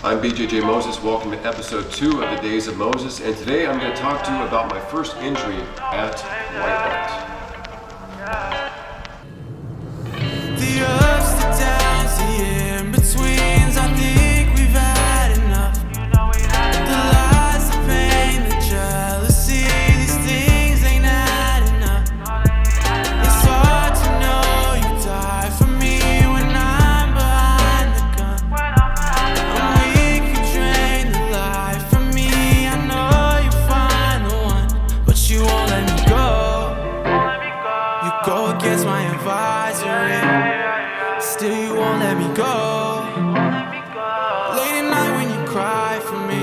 I'm BJJ Moses. Welcome to episode 2 of the Days of Moses, and today I'm going to talk to you about my first injury at White Belt. The ups, the downs, the in-betweens, I think we've had enough. The lies, the pain, the jealousy, these things ain't adding up. It's hard to know you die for me when I'm behind the gun. I'm weak, you drain the life from me, I know you find the one, but you won't let me go. You go against my advisory, still you won't let me go. Late at night when you cry for me.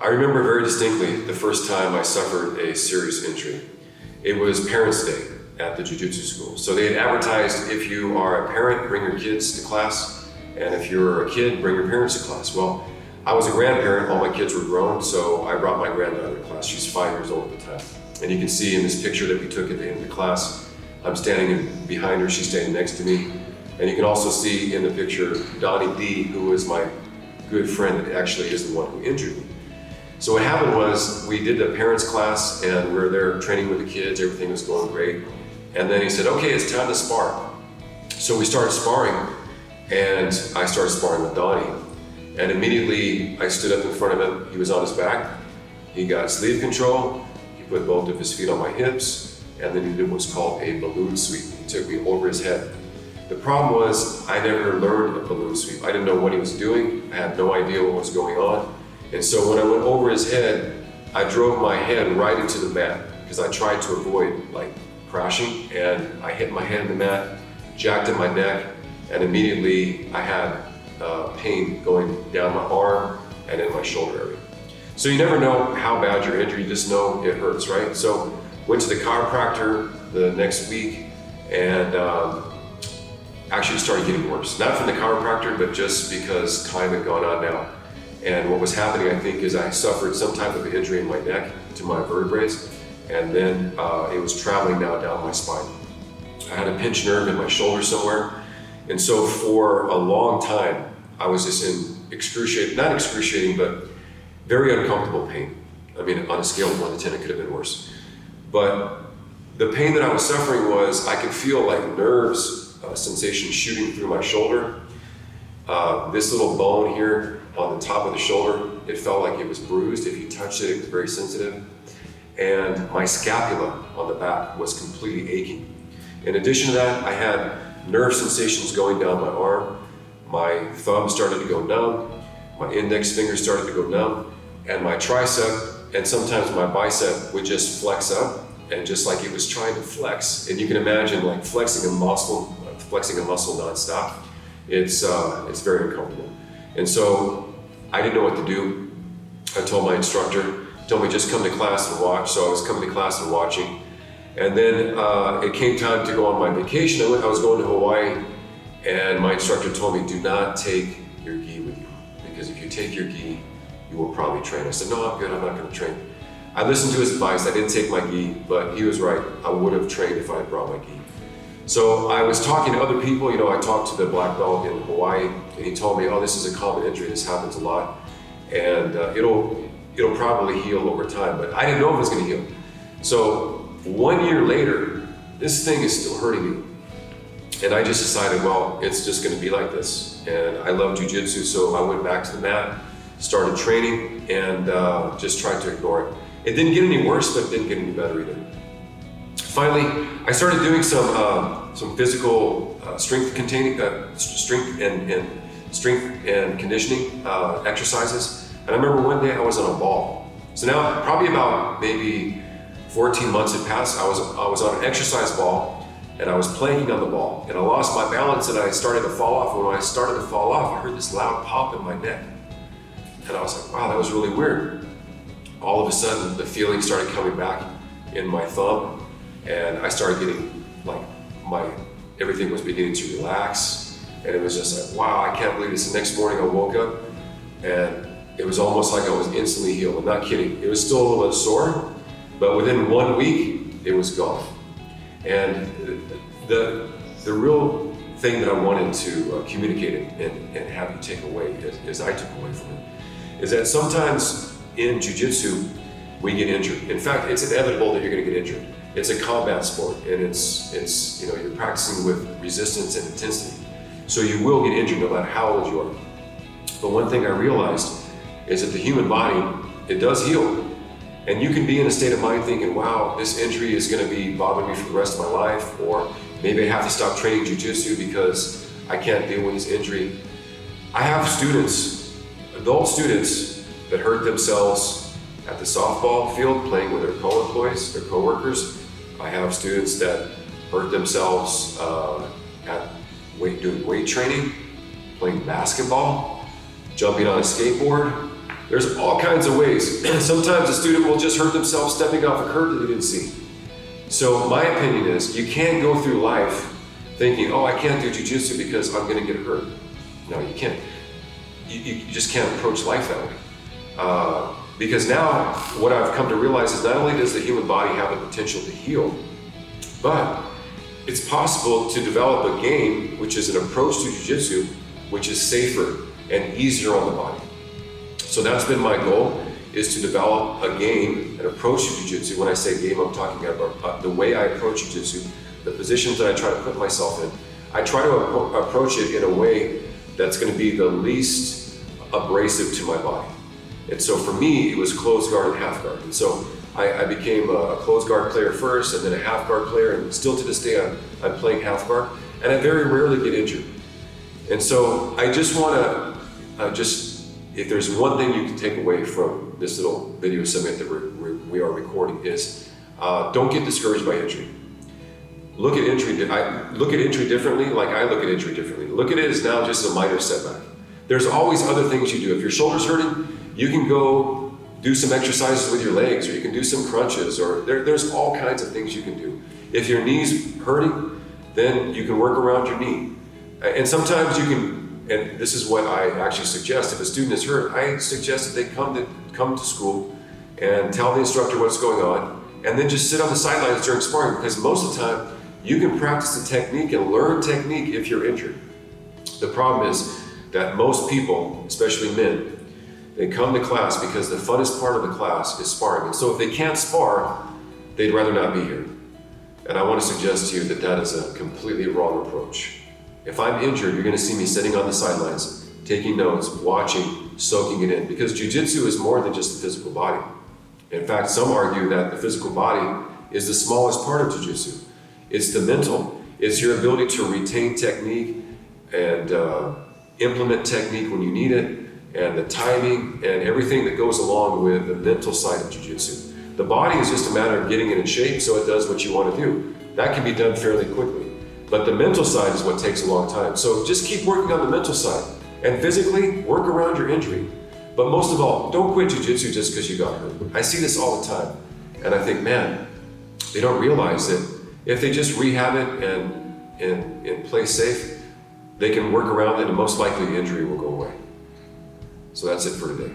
I remember very distinctly the first time I suffered a serious injury. It was Parents' Day at the Jiu-Jitsu school. So they had advertised, if you are a parent, bring your kids to class, and if you're a kid, bring your parents to class. Well, I was a grandparent, all my kids were grown, so I brought my granddaughter to class. She's 5 years old at the time. And you can see in this picture that we took at the end of the class, I'm standing behind her, she's standing next to me. And you can also see in the picture Donnie D, who is my good friend that actually is the one who injured me. So what happened was, we did the parents class and we were there training with the kids, everything was going great. And then he said, okay, it's time to spar. So we started sparring, and I started sparring with Donnie. And immediately I stood up in front of him, he was on his back, he got sleeve control, he put both of his feet on my hips, and then he did what's called a balloon sweep. He took me over his head. The problem was, I never learned a balloon sweep. I didn't know what he was doing, I had no idea what was going on. And so when I went over his head, I drove my head right into the mat, because I tried to avoid crashing, and I hit my head in the mat, jacked in my neck, and immediately I had pain going down my arm and in my shoulder area. So you never know how bad you're injured, you just know it hurts, right? So went to the chiropractor the next week, and actually started getting worse. Not from the chiropractor, but just because time had gone on now. And what was happening, I think, is I suffered some type of injury in my neck to my vertebrae, and then it was traveling now down my spine. I had a pinched nerve in my shoulder somewhere, and so for a long time, I was just in not excruciating, but very uncomfortable pain. I mean, on a scale of 1 to 10, it could have been worse. But the pain that I was suffering was, I could feel like nerves, sensation shooting through my shoulder. This little bone here on the top of the shoulder, it felt like it was bruised. If you touched it, it was very sensitive. And my scapula on the back was completely aching. In addition to that, I had nerve sensations going down my arm. My thumb started to go numb, my index finger started to go numb, and my tricep and sometimes my bicep would just flex up, and just like it was trying to flex. And you can imagine like flexing a muscle nonstop. It's very uncomfortable. And so I didn't know what to do. I told my instructor, he told me just come to class and watch. So I was coming to class and watching. And then it came time to go on my vacation. I was going to Hawaii, and my instructor told me, do not take your gi with you, because if you take your gi, you will probably train. I said, no, I'm good, I'm not gonna train. I listened to his advice, I didn't take my gi, but he was right. I would have trained if I had brought my gi. So I was talking to other people, I talked to the black belt in Hawaii, and he told me, oh, this is a common injury, this happens a lot, and it'll probably heal over time, but I didn't know if it was gonna heal. So 1 year later, this thing is still hurting me. And I just decided, well, it's just gonna be like this. And I love jiu-jitsu, so I went back to the mat, started training, and just tried to ignore it. It didn't get any worse, but it didn't get any better either. Finally, I started doing some physical strength and conditioning exercises. And I remember one day I was on a ball. So now, probably about maybe 14 months had passed. I was on an exercise ball, and I was planking on the ball, and I lost my balance, and I started to fall off. And when I started to fall off, I heard this loud pop in my neck. And I was like, wow, that was really weird. All of a sudden, the feeling started coming back in my thumb, and I started getting everything was beginning to relax, and it was just like, wow, I can't believe this. The next morning I woke up, and it was almost like I was instantly healed. I'm not kidding. It was still a little bit sore, but within 1 week, it was gone. And the real thing that I wanted to communicate and have you take away, as I took away from it, is that sometimes in jiu-jitsu, we get injured. In fact, it's inevitable that you're gonna get injured. It's a combat sport, and it's you know, you're practicing with resistance and intensity. So you will get injured no matter how old you are. But one thing I realized is that the human body, it does heal. And you can be in a state of mind thinking, wow, this injury is gonna be bothering me for the rest of my life, or maybe I have to stop training jiu-jitsu because I can't deal with this injury. I have students, adult students, that hurt themselves at the softball field playing with their co-employees, their co-workers. I have students that hurt themselves doing weight training, playing basketball, jumping on a skateboard. There's all kinds of ways. Sometimes a student will just hurt themselves stepping off a curb that they didn't see. So my opinion is, you can't go through life thinking, oh, I can't do jiu-jitsu because I'm gonna get hurt. No, you can't. You just can't approach life that way. Because now, what I've come to realize is not only does the human body have the potential to heal, but it's possible to develop a game, which is an approach to jiu-jitsu, which is safer and easier on the body. So that's been my goal, is to develop a game, an approach to jiu-jitsu. When I say game, I'm talking about the way I approach jiu-jitsu, the positions that I try to put myself in. I try to approach it in a way that's going to be the least abrasive to my body. And so for me, it was closed guard and half guard. And so I became a closed guard player first, and then a half guard player, and still to this day, I'm playing half guard, and I very rarely get injured. And so I just want to, if there's one thing you can take away from this little video segment that we are recording is, don't get discouraged by injury. Look at injury differently, like I look at injury differently. Look at it as now just a minor setback. There's always other things you do. If your shoulder's hurting, you can go do some exercises with your legs, or you can do some crunches, or there's all kinds of things you can do. If your knee's hurting, then you can work around your knee. And sometimes you can, and this is what I actually suggest, if a student is hurt, I suggest that they come to school and tell the instructor what's going on, and then just sit on the sidelines during sparring, because most of the time, you can practice the technique and learn technique if you're injured. The problem is that most people, especially men, they come to class because the funnest part of the class is sparring. And so if they can't spar, they'd rather not be here. And I want to suggest to you that that is a completely wrong approach. If I'm injured, you're going to see me sitting on the sidelines, taking notes, watching, soaking it in, because jiu-jitsu is more than just the physical body. In fact, some argue that the physical body is the smallest part of jiu-jitsu. It's the mental. It's your ability to retain technique and implement technique when you need it, and the timing and everything that goes along with the mental side of jiu-jitsu. The body is just a matter of getting it in shape so it does what you want to do. That can be done fairly quickly. But the mental side is what takes a long time. So just keep working on the mental side. And physically, work around your injury. But most of all, don't quit jiu-jitsu just because you got hurt. I see this all the time. And I think, man, they don't realize that if they just rehab it and play safe, they can work around it, and most likely the injury will go away. So that's it for today.